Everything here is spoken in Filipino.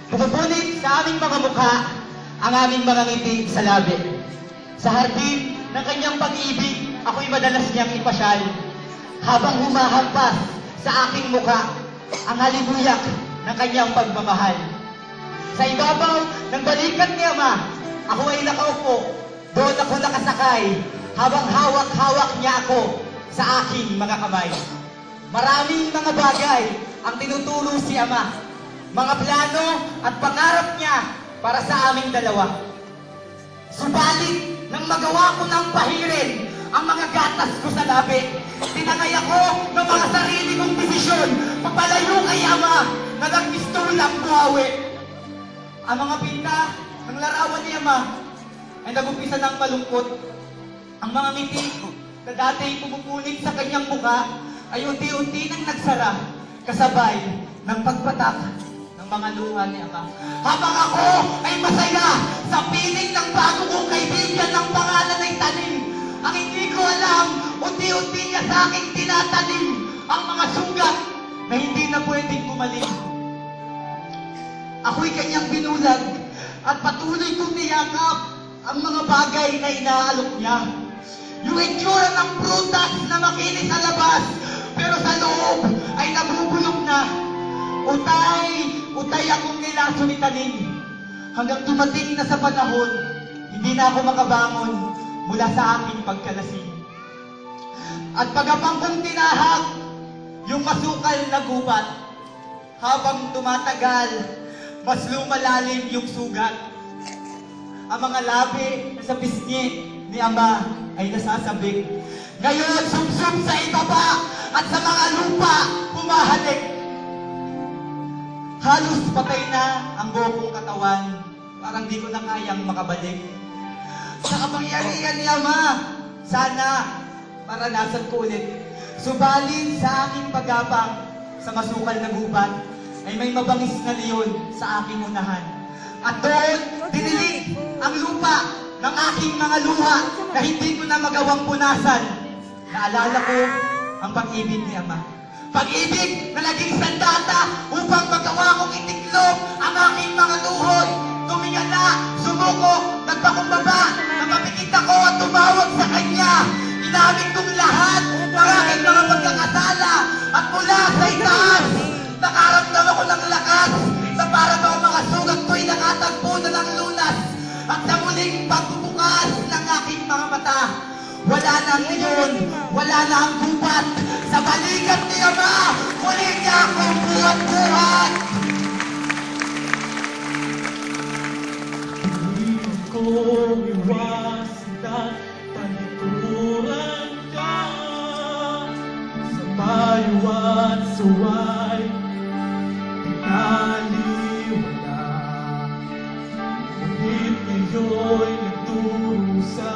Pumupunit sa aming mga mukha ang aming mga ngiti sa labi. Sa hardin ng kanyang pag-ibig, ako'y madalas niyang ipasyal. Habang humahampas sa aking mukha ang halimuyak ng kanyang pagmamahal. Sa ibabaw ng balikat ni Ama, ako ay nakaupo. Doon ako nakasakay habang hawak-hawak niya ako sa aking mga kamay. Maraming mga bagay ang tinuturo si Ama. Mga plano at pangarap niya para sa aming dalawa. Subalit, nang magawa ko ng pahirin ang mga gatas ko sa labi, tinangay ako ng mga sarili kong desisyon papalayo kay Ama na nagpistulang buhawi. Ang mga pinta ng larawan ni Ama ay nagumpisa ng malungkot. Ang mga ngiti na dati pumupunit sa kanyang mukha ay unti-unti nang nagsara kasabay ng pagpatak ng mga luha ni Ama. Habang ako ay masaya sa piling ng bago kong kaibigan ng pangalan ay Tanim. Ang hindi ko alam, unti-unti niya sa aking tinatanim ang mga sugat na hindi na pwedeng gumaling. Ako'y kanyang binulag at patuloy kong niyakap ang mga bagay na inaalok niya. Yung itsura ng prutas na makinis sa labas, pero sa loob ay nabubulok na. Utay akong nilaso ni Tanim. Hanggang dumating na sa panahon, hindi na ako makabangon mula sa aking pagkalasing. At pagapang kong tinahak yung masukal na gubat, habang tumatagal, mas lumalalim yung sugat. Ang mga labi sa pisngi ni Ama ay nasasabik. Ngayon, sumsum sa ibaba at sa mga lupa humahalik. Halos patay na ang buong katawan, parang di ko na kayang makabalik. Sa kapangyarihan ni Ama, sana maranasan ko ulit. Subalit sa aking pagapang sa masukal na gubat, ay may mabangis na leon sa aking unahan. At doon, dinilig ang lupa ng aking mga luha na hindi ko na magawang punasan. Naalala ko ang pag-ibig ni Ama. Pag-ibig na naging sandata upang magawa kong itiklop ang aking mga luhod. Tuminga na, sumuko, nagpakumbaba, napapikit ako at tumawag sa Kanya. Inamin kong lahat ng aking mga pagkakasala at mula sa itaas, nakaramdam ako ng lakas na para mga sugat ko'y nakatagpo na ng lunas. At sa muling pagbubukas ng aking mga mata, wala na ang iyon, wala na ang gubat. Sa balikat ni Ama, muli niya akong buhat-buhat. Hindi ko iwasan at panituran ka sa mayuan suway pinaliwala. Ngunit ngayon nagturo sa